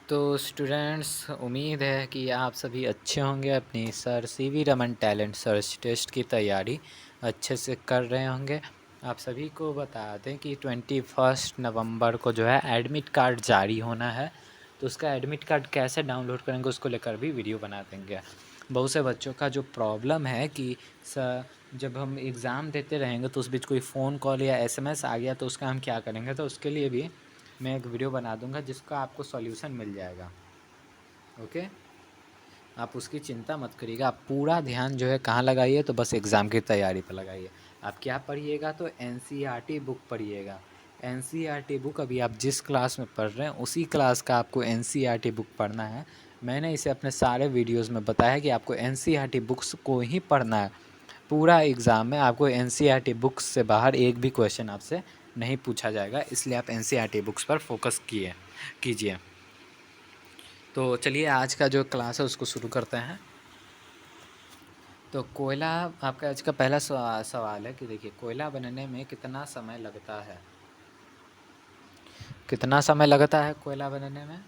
तो स्टूडेंट्स, उम्मीद है कि आप सभी अच्छे होंगे। अपनी sir CV Raman talent search test की तैयारी अच्छे से कर रहे होंगे। आप सभी को बता दें कि 21 नवंबर को जो है एडमिट कार्ड जारी होना है, तो उसका एडमिट कार्ड कैसे डाउनलोड करेंगे उसको लेकर भी वीडियो बना देंगे। बहुत से बच्चों का जो प्रॉब्लम है कि सर जब हम एग्ज़ाम देते रहेंगे तो उस बीच कोई फ़ोन कॉल या एसएमएस आ गया तो उसका हम क्या करेंगे, तो उसके लिए भी मैं एक वीडियो बना दूंगा जिसका आपको सॉल्यूशन मिल जाएगा। ओके, आप उसकी चिंता मत करिएगा। आप पूरा ध्यान जो है कहाँ लगाइए, तो बस एग्ज़ाम की तैयारी पर लगाइए। आप क्या पढ़िएगा, तो एनसीईआरटी बुक पढ़िएगा। एनसीईआरटी बुक अभी आप जिस क्लास में पढ़ रहे हैं उसी क्लास का आपको एनसीईआरटी बुक पढ़ना है। मैंने इसे अपने सारे वीडियोस में बताया कि आपको एनसीईआरटी बुक्स को ही पढ़ना है। पूरा एग्ज़ाम में आपको एनसीईआरटी बुक्स से बाहर एक भी क्वेश्चन आपसे नहीं पूछा जाएगा, इसलिए आप एनसीईआरटी बुक्स पर फोकस कीजिए। तो चलिए आज का जो क्लास है उसको शुरू करते हैं। तो कोयला, आपका आज का पहला सवाल है कि देखिए कोयला बनने में कितना समय लगता है। कितना समय लगता है कोयला बनने में।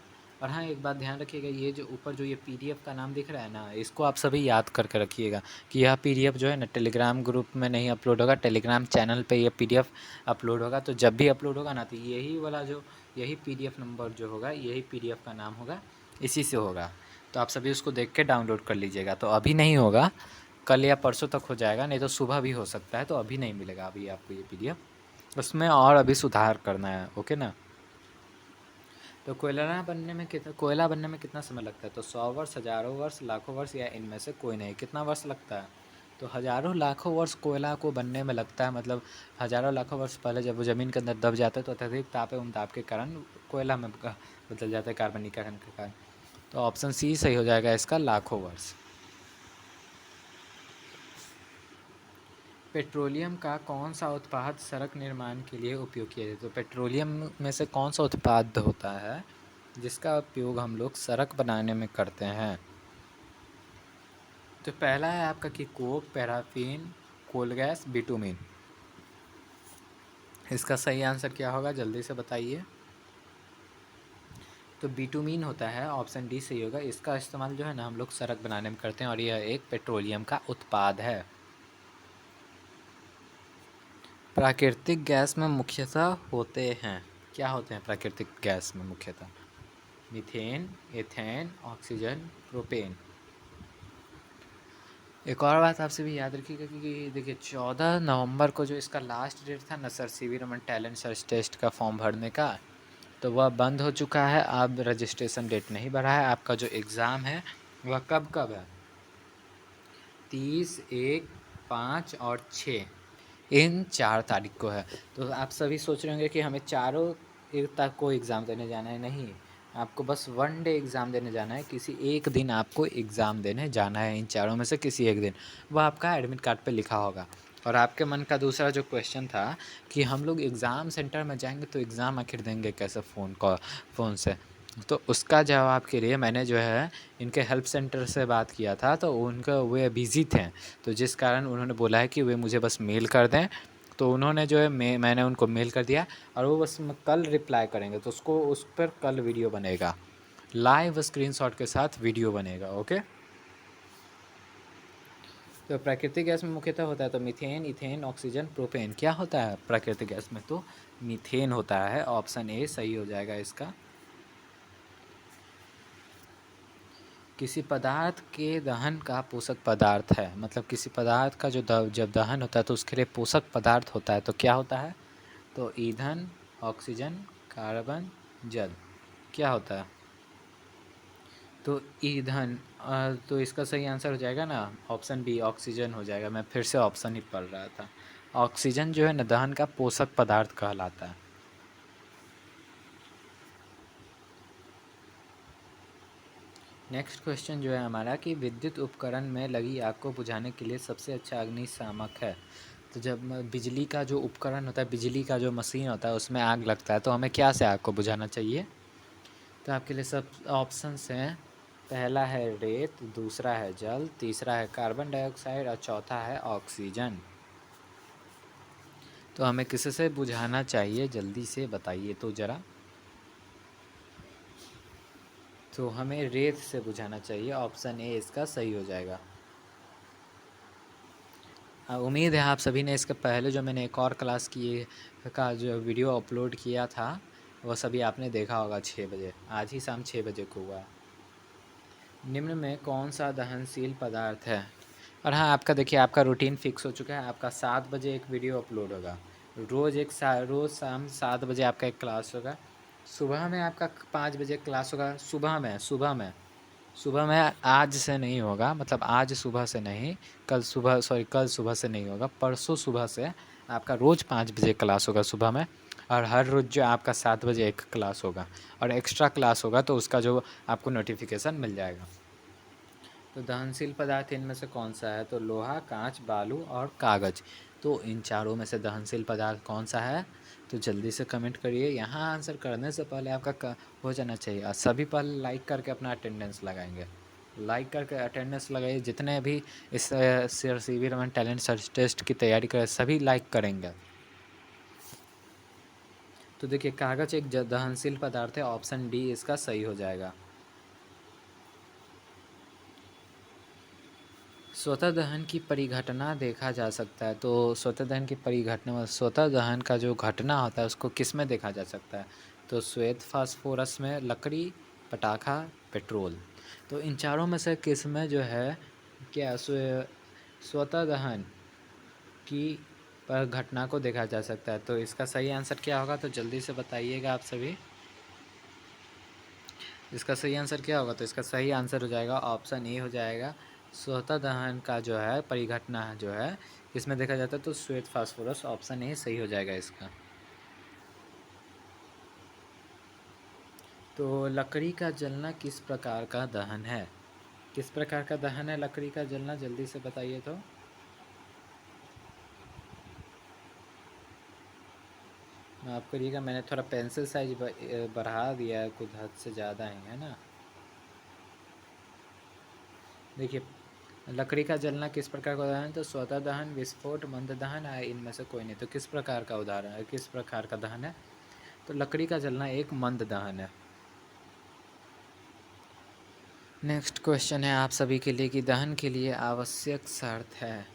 और हाँ, एक बात ध्यान रखिएगा, ये जो ऊपर जो ये पीडीएफ का नाम दिख रहा है ना, इसको आप सभी याद करके रखिएगा कि यह पीडीएफ जो है ना टेलीग्राम ग्रुप में नहीं अपलोड होगा, टेलीग्राम चैनल पे ये पीडीएफ अपलोड होगा। तो जब भी अपलोड होगा ना, तो यही वाला जो यही पीडीएफ नंबर जो होगा, यही पीडीएफ का नाम होगा, इसी से होगा। तो आप सभी उसको देख के डाउनलोड कर लीजिएगा। तो अभी नहीं होगा, कल या परसों तक हो जाएगा, नहीं तो सुबह भी हो सकता है। तो अभी नहीं मिलेगा अभी आपको ये पीडीएफ, उसमें और अभी सुधार करना है। ओके ना। तो कोयला बनने में कितना समय लगता है, तो 100 वर्ष, हज़ारों वर्ष, लाखों वर्ष, या इनमें से कोई नहीं। कितना वर्ष लगता है, तो हज़ारों लाखों वर्ष कोयला को बनने में लगता है। मतलब हज़ारों लाखों वर्ष पहले जब वो ज़मीन के अंदर दब जाता है तो अत्यधिक ताप एवं ताप के कारण कोयला में बदल जाता है कार्बनीकरण के कारण। तो ऑप्शन सी सही हो जाएगा इसका, लाखों वर्ष। पेट्रोलियम का कौन सा उत्पाद सड़क निर्माण के लिए उपयोग किया जाता है, तो पेट्रोलियम में से कौन सा उत्पाद होता है जिसका उपयोग हम लोग सड़क बनाने में करते हैं। तो पहला है आपका कि coke, paraffin, coal gas, bitumen. इसका सही आंसर क्या होगा, जल्दी से बताइए। तो बिटुमिन होता है, ऑप्शन डी सही होगा। इसका इस्तेमाल जो है ना हम लोग सड़क बनाने में करते हैं और यह एक पेट्रोलियम का उत्पाद है। प्राकृतिक गैस में मुख्यतः होते हैं, क्या होते हैं प्राकृतिक गैस में मुख्यतः, मीथेन, एथेन, ऑक्सीजन, प्रोपेन। एक और बात आपसे भी याद रखिएगा कि देखिए 14 नवंबर को जो इसका लास्ट डेट था ना sir CV Raman talent search test का फॉर्म भरने का, तो वह बंद हो चुका है। अब रजिस्ट्रेशन डेट नहीं बढ़ा है। आपका जो एग्ज़ाम है वह कब कब है, 30, 1, 5 और 6, इन 4 तारीख को है। तो आप सभी सोच रहे होंगे कि हमें चारों एक तक को एग्ज़ाम देने जाना है। नहीं, आपको बस वन डे एग्ज़ाम देने जाना है। किसी एक दिन आपको एग्ज़ाम देने जाना है, इन चारों में से किसी एक दिन। वह आपका एडमिट कार्ड पे लिखा होगा। और आपके मन का दूसरा जो क्वेश्चन था कि हम लोग एग्ज़ाम सेंटर में जाएंगे तो एग्ज़ाम आखिर देंगे कैसे फ़ोन से, तो उसका जवाब के लिए मैंने जो है इनके हेल्प सेंटर से बात किया था। तो उनका वे बिज़ी थे, तो जिस कारण उन्होंने बोला है कि वे मुझे बस मेल कर दें। तो उन्होंने जो है मैंने उनको मेल कर दिया और वो बस कल रिप्लाई करेंगे। तो उसको उस पर कल वीडियो बनेगा, लाइव स्क्रीनशॉट के साथ वीडियो बनेगा। ओके। तो प्राकृतिक गैस में मुख्यतः होता है तो मीथेन, इथेन, ऑक्सीजन, प्रोपेन। क्या होता है प्राकृतिक गैस में, तो मीथेन होता है। ऑप्शन ए सही हो जाएगा इसका। किसी पदार्थ के दहन का पोषक पदार्थ है, मतलब किसी पदार्थ का जो जब दहन होता है तो उसके लिए पोषक पदार्थ होता है, तो क्या होता है, तो ईंधन, ऑक्सीजन, कार्बन, जल। क्या होता है, तो ईंधन। तो इसका सही आंसर हो जाएगा ना ऑप्शन बी, ऑक्सीजन हो जाएगा। मैं फिर से ऑप्शन ही पढ़ रहा था। ऑक्सीजन जो है ना दहन का पोषक पदार्थ कहलाता है। नेक्स्ट क्वेश्चन जो है हमारा कि विद्युत उपकरण में लगी आग को बुझाने के लिए सबसे अच्छा अग्निशामक है। तो जब बिजली का जो उपकरण होता है, बिजली का जो मशीन होता है उसमें आग लगता है तो हमें क्या से आग को बुझाना चाहिए, तो आपके लिए सब ऑप्शंस हैं। पहला है रेत, दूसरा है जल, तीसरा है कार्बन डाइऑक्साइड और चौथा है ऑक्सीजन। तो हमें किससे बुझाना चाहिए, जल्दी से बताइए तो ज़रा। तो हमें रेत से बुझाना चाहिए, ऑप्शन ए इसका सही हो जाएगा। उम्मीद है आप सभी ने इसके पहले जो मैंने एक और क्लास की का जो वीडियो अपलोड किया था वो सभी आपने देखा होगा 6 बजे, आज ही शाम 6 बजे को हुआ। निम्न में कौन सा दहनशील पदार्थ है? और हाँ, आपका देखिए आपका रूटीन फिक्स हो चुका है, आपका 7 बजे एक वीडियो अपलोड होगा, रोज़ शाम 7 बजे आपका एक क्लास होगा। सुबह में आपका 5 बजे क्लास होगा, सुबह में आज से नहीं होगा, मतलब आज सुबह से नहीं, कल सुबह से नहीं होगा, परसों सुबह से आपका रोज़ 5 बजे क्लास होगा सुबह में, और हर रोज़ जो आपका 7 बजे एक क्लास होगा, और एक्स्ट्रा क्लास होगा तो उसका जो आपको नोटिफिकेशन मिल जाएगा। तो दहनशील पदार्थ इनमें से कौन सा है? तो लोहा, कांच, बालू और कागज़। तो इन चारों में से दहनशील पदार्थ कौन सा है? तो जल्दी से कमेंट करिए। यहाँ आंसर करने से पहले आपका हो जाना चाहिए, और सभी पहले लाइक करके अपना अटेंडेंस लगाएंगे। लाइक करके अटेंडेंस लगाइए, जितने भी इस CV Raman talent search test की तैयारी करें सभी लाइक करेंगे। तो देखिए कागज़ एक दहनशील पदार्थ है, ऑप्शन डी इसका सही हो जाएगा। स्वतः दहन की परिघटना देखा जा सकता है। तो स्वतः दहन की परिघटना में स्वतः दहन का जो घटना होता है उसको किस में देखा जा सकता है? तो श्वेत फास्फोरस में, लकड़ी, पटाखा, पेट्रोल। तो इन चारों में से किस में जो है क्या स्वतः दहन की पर घटना को देखा जा सकता है? तो इसका सही आंसर क्या होगा? तो जल्दी से बताइएगा आप सभी, इसका सही आंसर क्या होगा? तो इसका सही आंसर हो जाएगा ऑप्शन ए हो जाएगा। स्वतः दहन का जो है परिघटना जो है किसमें देखा जाता है? तो श्वेत फास्फोरस, ऑप्शन ए सही हो जाएगा इसका। तो लकड़ी का जलना किस प्रकार का दहन है? किस प्रकार का दहन है लकड़ी का जलना? जल्दी से बताइए। तो माफ़ करिएगा, मैंने थोड़ा पेंसिल साइज बढ़ा दिया है, कुछ हद से ज़्यादा ही है ना। देखिए लकड़ी का जलना किस प्रकार का उदाहरण? तो स्वतः दहन, विस्फोट, मंद दहन है, इनमें से कोई नहीं। तो किस प्रकार का उदाहरण है, किस प्रकार का दहन है? तो लकड़ी का जलना एक मंद दहन है। नेक्स्ट क्वेश्चन है आप सभी के लिए कि दहन के लिए आवश्यक शर्त है।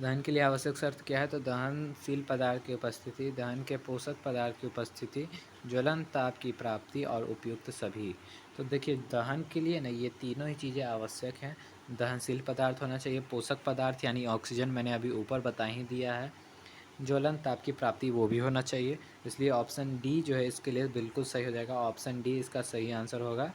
दहन के लिए आवश्यक शर्त क्या है? तो दहनशील पदार्थ की उपस्थिति, दहन के पोषक पदार्थ की उपस्थिति, ज्वलन ताप की प्राप्ति और उपयुक्त सभी। तो देखिए दहन के लिए ना ये तीनों ही चीज़ें आवश्यक हैं। दहनशील पदार्थ होना चाहिए, पोषक पदार्थ यानी ऑक्सीजन मैंने अभी ऊपर बता ही दिया है, ज्वलन ताप की प्राप्ति वो भी होना चाहिए। इसलिए ऑप्शन डी जो है इसके लिए बिल्कुल सही हो जाएगा, ऑप्शन डी इसका सही आंसर होगा।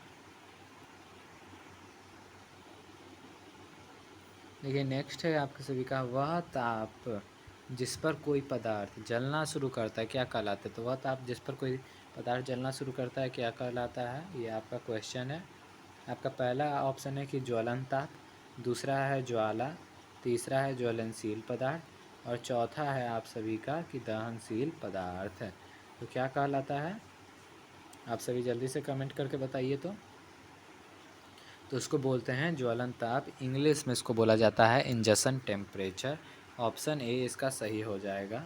देखिए नेक्स्ट है आपके सभी का, वह ताप जिस पर कोई पदार्थ जलना शुरू करता है क्या कहलाता है? तो वह ताप जिस पर कोई पदार्थ जलना शुरू करता है क्या कहलाता है? ये आपका क्वेश्चन है। आपका पहला ऑप्शन है कि ज्वलन ताप, दूसरा है ज्वाला, तीसरा है ज्वलनशील पदार्थ, और चौथा है आप सभी का कि दहनशील पदार्थ है। तो क्या कहलाता है? आप सभी जल्दी से कमेंट करके बताइए। तो उसको बोलते हैं ज्वलन ताप, इंग्लिश में इसको बोला जाता है इंजक्शन टेम्परेचर। ऑप्शन ए इसका सही हो जाएगा।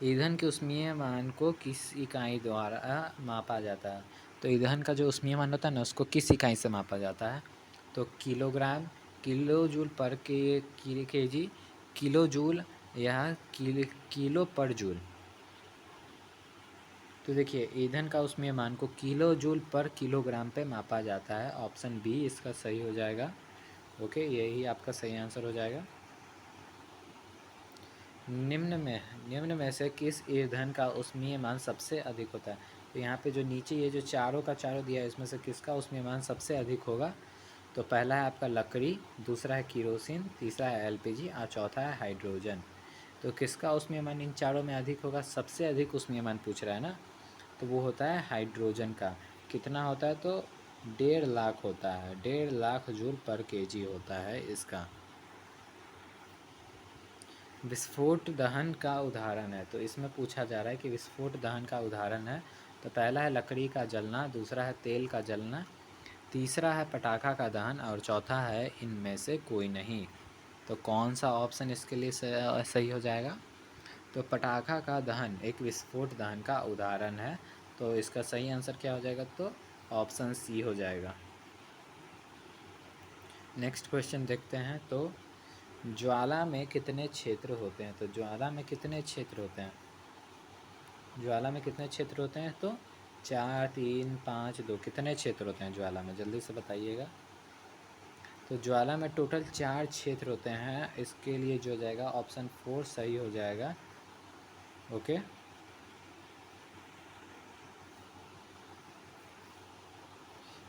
ईंधन के ऊष्मीय मान को किस इकाई द्वारा मापा जाता है? तो ईंधन का जो ऊष्मीय मान होता है ना उसको किस इकाई से मापा जाता है? तो किलोग्राम, किलो जूल पर के जी, किलो जूल या किलो पर जूल? तो देखिए ईंधन का ऊष्मीय मान को किलो जूल पर किलोग्राम पे मापा जाता है, ऑप्शन बी इसका सही हो जाएगा। ओके, यही आपका सही आंसर हो जाएगा। निम्न में से किस ईंधन का ऊष्मीय मान सबसे अधिक होता है? तो यहाँ पे जो नीचे ये जो चारों का चारों दिया है इसमें से किसका ऊष्मीय मान सबसे अधिक होगा? तो पहला है आपका लकड़ी, दूसरा है केरोसिन, तीसरा है एलपीजी और चौथा है हाइड्रोजन। तो किसका ऊष्मीय मान इन चारों में अधिक होगा? सबसे अधिक ऊष्मीय मान पूछ रहा है ना, तो वो होता है हाइड्रोजन का। कितना होता है? तो 1.5 लाख होता है, 1.5 लाख जूल पर केजी होता है इसका। विस्फोट दहन का उदाहरण है, तो इसमें पूछा जा रहा है कि विस्फोट दहन का उदाहरण है। तो पहला है लकड़ी का जलना, दूसरा है तेल का जलना, तीसरा है पटाखा का दहन और चौथा है इनमें से कोई नहीं। तो कौन सा ऑप्शन इसके लिए सही हो जाएगा? तो पटाखा का दहन एक विस्फोट दहन का उदाहरण है। तो इसका सही आंसर क्या हो जाएगा? तो ऑप्शन सी हो जाएगा। नेक्स्ट क्वेश्चन देखते हैं। तो ज्वाला में कितने क्षेत्र होते हैं? तो ज्वाला में कितने क्षेत्र होते हैं? ज्वाला में कितने क्षेत्र होते हैं? तो 4, 3, 5, 2 कितने क्षेत्र होते हैं ज्वाला में? जल्दी से बताइएगा। तो ज्वाला में टोटल 4 क्षेत्र होते हैं। इसके लिए जो हो जाएगा ऑप्शन 4 सही हो जाएगा। ओके,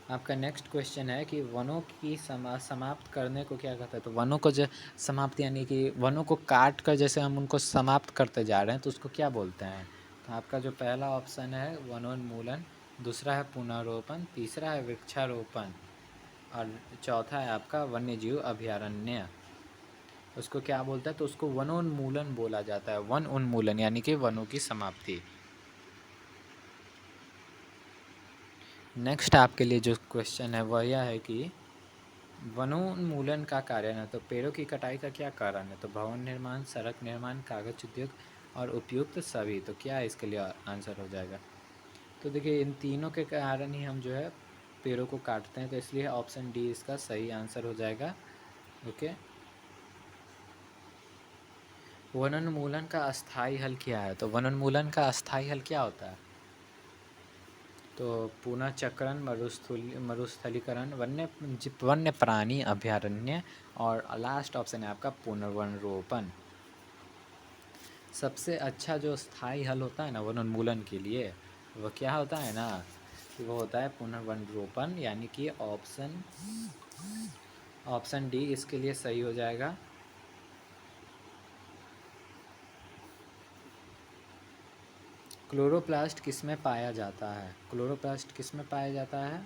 आपका नेक्स्ट क्वेश्चन है कि वनों की समाप्त करने को क्या कहता है? तो वनों को जो समाप्त यानी कि वनों को काट कर जैसे हम उनको समाप्त करते जा रहे हैं तो उसको क्या बोलते हैं? तो आपका जो पहला ऑप्शन है वनोन्मूलन, दूसरा है पुनरोपण, तीसरा है वृक्षारोपण और चौथा है आपका वन्यजीव अभयारण्य। उसको क्या बोलता है? तो उसको वनोन्मूलन बोला जाता है। वन उन्मूलन यानी कि वनों की समाप्ति। नेक्स्ट आपके लिए जो क्वेश्चन है वह यह है कि वनोन्मूलन का कारण है। तो पेड़ों की कटाई का क्या कारण है? तो भवन निर्माण, सड़क निर्माण, कागज उद्योग और उपयुक्त सभी। तो क्या इसके लिए आंसर हो जाएगा? तो देखिए इन तीनों के कारण ही हम जो है पेड़ों को काटते हैं, तो इसलिए ऑप्शन डी इसका सही आंसर हो जाएगा। ओके, वनोन्मूलन का अस्थायी हल क्या है? तो वनोन्मूलन का अस्थायी हल क्या होता है? तो पुनःचक्रण, मरुस्थलीकरण, वन्य प्राणी अभयारण्य और लास्ट ऑप्शन है आपका पुनर्वनरोपण। सबसे अच्छा जो स्थायी हल होता है ना वनोन्मूलन के लिए वो क्या होता है ना कि वो होता है पुनर्वनरोपण, यानी कि ऑप्शन डी इसके लिए सही हो जाएगा। क्लोरोप्लास्ट किस में पाया जाता है? क्लोरोप्लास्ट किस में पाया जाता है?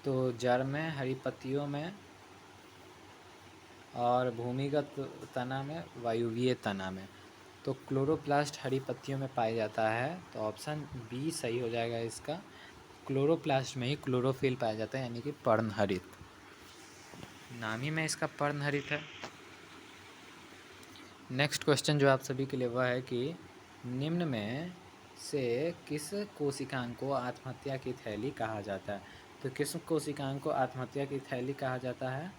तो जड़ में, हरी पत्तियों में और भूमिगत तना में, वायुवीय तना में। तो क्लोरोप्लास्ट हरी पत्तियों में पाया जाता है, तो ऑप्शन बी सही हो जाएगा इसका। क्लोरोप्लास्ट में ही क्लोरोफिल पाया जाता है, यानी कि पर्णहरित। नाम ही में इसका पर्णहरित है। नेक्स्ट क्वेश्चन जो आप सभी के लिए वह है कि निम्न में से किस कोशिकांग को आत्महत्या की थैली कहा जाता है? तो किस कोशिकांग को आत्महत्या की थैली कहा जाता है?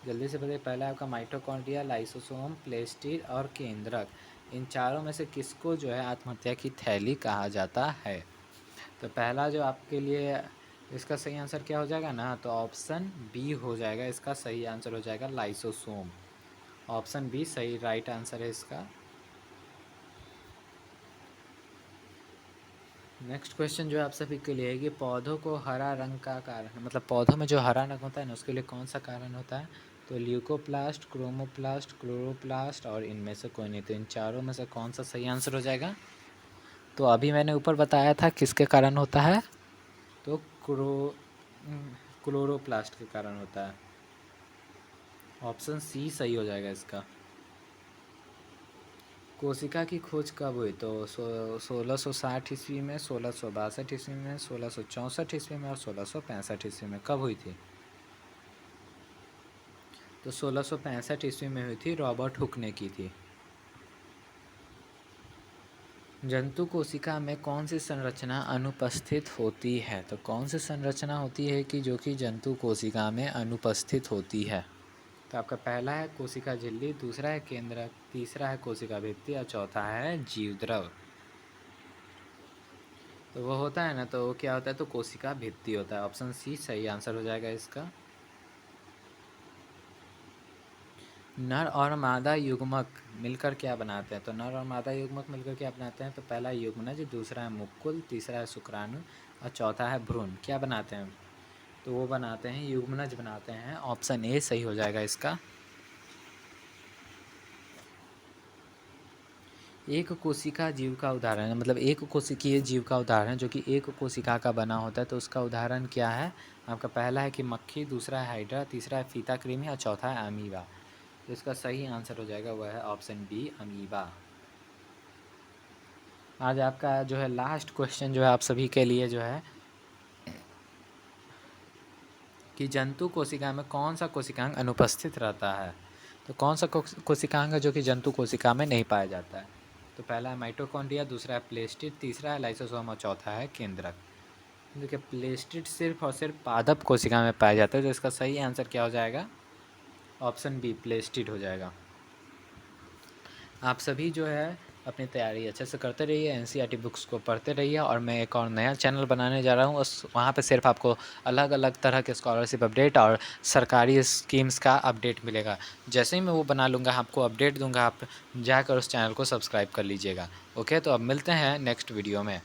जल्दी से बताइए। पहला आपका माइटोकॉन्ड्रिया, लाइसोसोम, प्लेस्टिड और केंद्रक। इन चारों में से किसको जो है आत्महत्या की थैली कहा जाता है? तो पहला जो आपके लिए इसका सही आंसर क्या हो जाएगा ना? तो ऑप्शन बी हो जाएगा। इसका सही आंसर हो जाएगा लाइसोसोम। ऑप्शन बी सही राइट आंसर है इसका। नेक्स्ट क्वेश्चन जो आप सभी के लिए है कि पौधों को हरा रंग का कारण, मतलब पौधों में जो हरा रंग होता है ना उसके लिए कौन सा कारण होता है? तो ल्यूकोप्लास्ट, क्रोमोप्लास्ट, क्लोरोप्लास्ट और इनमें से कोई नहीं। तो इन चारों में से कौन सा सही आंसर हो जाएगा? तो अभी मैंने ऊपर बताया था किसके कारण होता है? तो क्लोरोप्लास्ट के कारण होता है। ऑप्शन सी सही हो जाएगा इसका। कोशिका की खोज कब हुई? तो 1660 ईस्वी में, 1662 ईस्वी में, 1664 ईस्वी में और 1665 ईस्वी में। कब हुई थी? तो 1665 ईस्वी में हुई थी, रॉबर्ट हुक ने की थी। जंतु कोशिका में कौन सी संरचना अनुपस्थित होती है? तो कौन सी संरचना होती है कि जो कि जंतु कोशिका में अनुपस्थित होती है? तो आपका पहला है कोशिका झिल्ली, दूसरा है केंद्रक, तीसरा है कोशिका भित्ति और चौथा है जीवद्रव। तो वो होता है ना, तो वो क्या होता है? तो कोशिका भित्ति होता है। ऑप्शन सी सही आंसर हो जाएगा इसका। नर और मादा युग्मक मिलकर क्या बनाते हैं? तो नर और मादा युग्मक मिलकर क्या बनाते हैं? तो पहला है युग्मनज, दूसरा है मुकुल, तीसरा है शुक्राणु और चौथा है भ्रूण। क्या बनाते हैं? तो वो बनाते हैं युग्मनज बनाते हैं। ऑप्शन ए सही हो जाएगा इसका। एक कोशिका जीव का उदाहरण है, मतलब एक कोशिकीय जीव का उदाहरण जो कि एक कोशिका का बना होता है, तो उसका उदाहरण क्या है? आपका पहला है कि मक्खी, दूसरा है हाइड्रा, तीसरा है फीता कृमि और चौथा है अमीबा। तो इसका सही आंसर हो जाएगा वह है ऑप्शन बी अमीबा। आज आपका जो है लास्ट क्वेश्चन जो है आप सभी के लिए जो है कि जंतु कोशिका में कौन सा कोशिकांग अनुपस्थित रहता है? तो कौन सा कोशिकांग है जो कि जंतु कोशिका में नहीं पाया जाता है? तो पहला है माइटोकॉन्ड्रिया, दूसरा है प्लेस्टिड, तीसरा है लाइसोसोम और चौथा है केंद्रक। देखिए प्लेस्टिड सिर्फ और सिर्फ पादप कोशिका में पाया जाता है, तो इसका सही आंसर क्या हो जाएगा? ऑप्शन बी प्लेस्टिड हो जाएगा। आप सभी जो है अपनी तैयारी अच्छे से करते रहिए, एनसीईआरटी बुक्स को पढ़ते रहिए, और मैं एक और नया चैनल बनाने जा रहा हूँ, उस वहाँ पे सिर्फ आपको अलग अलग तरह के स्कॉलरशिप अपडेट और सरकारी स्कीम्स का अपडेट मिलेगा। जैसे ही मैं वो बना लूँगा आपको अपडेट दूँगा, आप जाकर उस चैनल को सब्सक्राइब कर लीजिएगा। ओके, तो अब मिलते हैं नेक्स्ट वीडियो में।